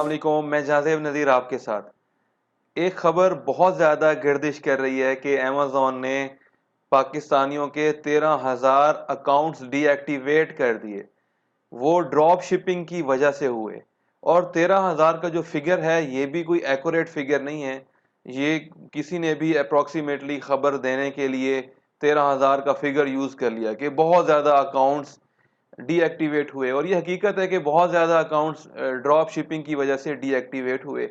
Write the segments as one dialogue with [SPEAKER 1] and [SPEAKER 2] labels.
[SPEAKER 1] अस्सलाम वालेकुम। मैं जाज़ेब नज़ीर आपके साथ। एक खबर बहुत ज़्यादा गर्दिश कर रही है कि अमेज़ॉन ने पाकिस्तानियों के 13,000 अकाउंट्स डीएक्टिवेट कर दिए। वो ड्रॉप शिपिंग की वजह से हुए। और 13,000 का जो फिगर है ये भी कोई एक्यूरेट फिगर नहीं है। ये किसी ने भी अप्रॉक्सीमेटली खबर देने के लिए 13,000 का फिगर यूज़ कर लिया कि बहुत ज़्यादा अकाउंट्स डीएक्टिवेट हुए। और ये हकीकत है कि बहुत ज़्यादा अकाउंट्स ड्रॉप शिपिंग की वजह से डीएक्टिवेट हुए।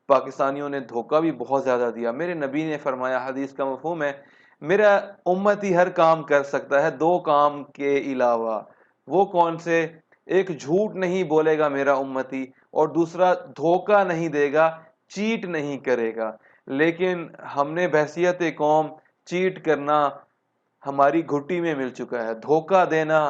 [SPEAKER 1] पाकिस्तानियों ने धोखा भी बहुत ज़्यादा दिया। मेरे नबी ने फरमाया, हदीस का मफहूम है, मेरा उम्मती हर काम कर सकता है दो काम के अलावा। वो कौन से? एक, झूठ नहीं बोलेगा मेरा उम्मती, और दूसरा, धोखा नहीं देगा, चीट नहीं करेगा। लेकिन हमने बहसियत कौम चीट करना हमारी घुट्टी में मिल चुका है। धोखा देना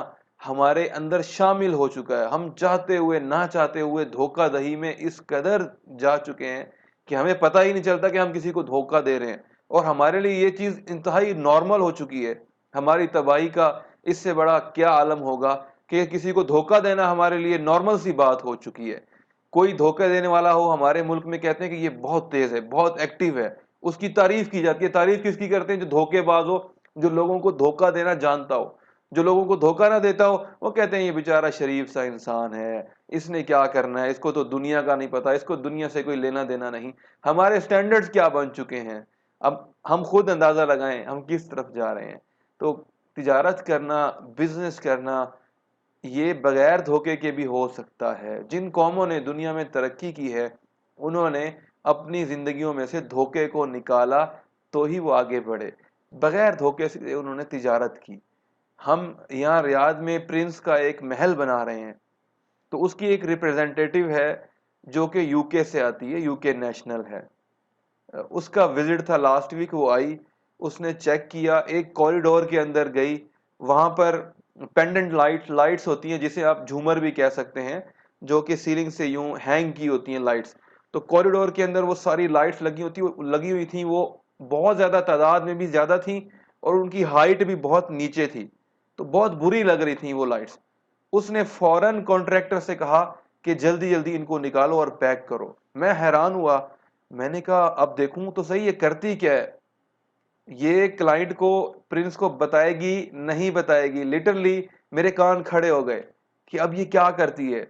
[SPEAKER 1] हमारे अंदर शामिल हो चुका है। हम चाहते हुए ना चाहते हुए धोखाधड़ी में इस कदर जा चुके हैं कि हमें पता ही नहीं चलता कि हम किसी को धोखा दे रहे हैं। और हमारे लिए ये चीज़ इंतहाई नॉर्मल हो चुकी है। हमारी तबाही का इससे बड़ा क्या आलम होगा कि किसी को धोखा देना हमारे लिए नॉर्मल सी बात हो चुकी है। कोई धोखा देने वाला हो, हमारे मुल्क में कहते हैं कि ये बहुत तेज है, बहुत एक्टिव है, उसकी तारीफ की जाती है। तारीफ किसकी करते हैं? जो धोखेबाज हो, जो लोगों को धोखा देना जानता हो। जो लोगों को धोखा ना देता हो वो कहते हैं ये बेचारा शरीफ सा इंसान है, इसने क्या करना है, इसको तो दुनिया का नहीं पता, इसको दुनिया से कोई लेना देना नहीं। हमारे स्टैंडर्ड्स क्या बन चुके हैं? अब हम खुद अंदाजा लगाएं हम किस तरफ जा रहे हैं। तो तिजारत करना, बिजनेस करना, ये बगैर धोखे के भी हो सकता है। जिन कौमों ने दुनिया में तरक्की की है उन्होंने अपनी जिंदगियों में से धोखे को निकाला तो ही वो आगे बढ़े। बगैर धोखे से उन्होंने तिजारत की। हम यहाँ रियाद में प्रिंस का एक महल बना रहे हैं, तो उसकी एक रिप्रेजेंटेटिव है जो कि यूके से आती है, यूके नेशनल है। उसका विजिट था लास्ट वीक। वो आई, उसने चेक किया, एक कॉरिडोर के अंदर गई। वहां पर पेंडेंट लाइट्स होती हैं जिसे आप झूमर भी कह सकते हैं, जो कि सीलिंग से यूं हैंग की होती हैं लाइट्स। तो कॉरिडोर के अंदर वो सारी लाइट्स लगी हुई थी। वो बहुत ज्यादा तादाद में भी ज्यादा थी और उनकी हाइट भी बहुत नीचे थी, तो बहुत बुरी लग रही थी वो लाइट्स। उसने फौरन कॉन्ट्रैक्टर से कहा कि जल्दी जल्दी इनको निकालो और पैक करो। मैं हैरान हुआ। मैंने कहा अब देखूं तो सही, ये करती क्या है? ये क्लाइंट को, प्रिंस को बताएगी नहीं बताएगी? लिटरली मेरे कान खड़े हो गए कि अब ये क्या करती है।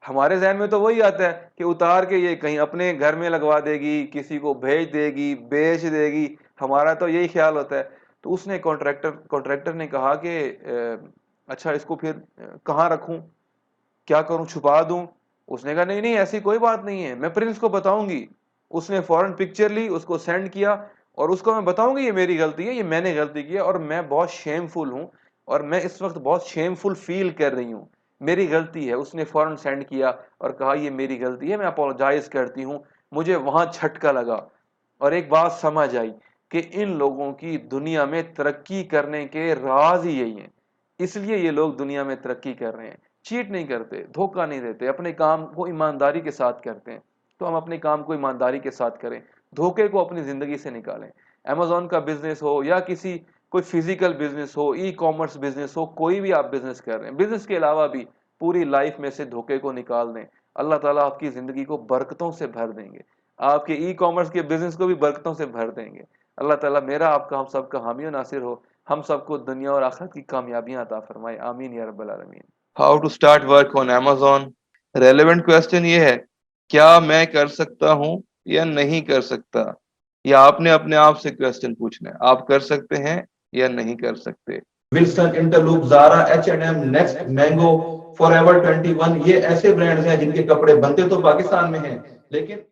[SPEAKER 1] हमारे जहन में तो वही आता है कि उतार के ये कहीं अपने घर में लगवा देगी, किसी को भेज देगी, बेच देगी। हमारा तो यही ख्याल होता है। तो उसने कॉन्ट्रैक्टर ने कहा कि अच्छा इसको फिर कहाँ रखूं, क्या करूं, छुपा दूं? उसने कहा नहीं नहीं, ऐसी कोई बात नहीं है, मैं प्रिंस को बताऊंगी। उसने फौरन पिक्चर ली, उसको सेंड किया, और उसको मैं बताऊंगी ये मेरी गलती है, ये मैंने गलती की है, और मैं बहुत शेमफुल हूं, और मैं इस वक्त बहुत शेमफुल फील कर रही हूं, मेरी गलती है। उसने फौरन सेंड किया और कहा ये मेरी गलती है, मैं अपोलोजाइज करती हूँ। मुझे वहां झटका लगा और एक बात समझ आई कि इन लोगों की दुनिया में तरक्की करने के राज ही यही है। इसलिए ये लोग दुनिया में तरक्की कर रहे हैं। चीट नहीं करते, धोखा नहीं देते, अपने काम को ईमानदारी के साथ करते हैं। तो हम अपने काम को ईमानदारी के साथ करें, धोखे को अपनी जिंदगी से निकालें। अमेजोन का बिजनेस हो या किसी कोई फिजिकल बिजनेस हो, ई कॉमर्स बिजनेस हो, कोई भी आप बिजनेस कर रहे हैं, बिजनेस के अलावा भी पूरी लाइफ में से धोखे को निकाल दें। अल्लाह ताला आपकी जिंदगी को बरकतों से भर देंगे, आपके ई कॉमर्स के बिजनेस को भी बरकतों से भर देंगे। अल्लाह ताला मेरा आपका हम सबका हामी और नासिर हो, हम सबको दुनिया और आखिरत की कामयाबियां अता फरमाए। आमीन या रब्बल आलमीन। How to start work on Amazon? Relevant question ये है, क्या मैं कर सकता हूं या नहीं कर सकता? या आपने अपने आप से क्वेश्चन पूछना है, आप कर सकते हैं या नहीं कर सकते।
[SPEAKER 2] Wilson, Interloop, Zara, H&M, Next, Mango, Forever 21, ये ऐसे ब्रांड्स हैं जिनके कपड़े बनते तो पाकिस्तान में हैं लेकिन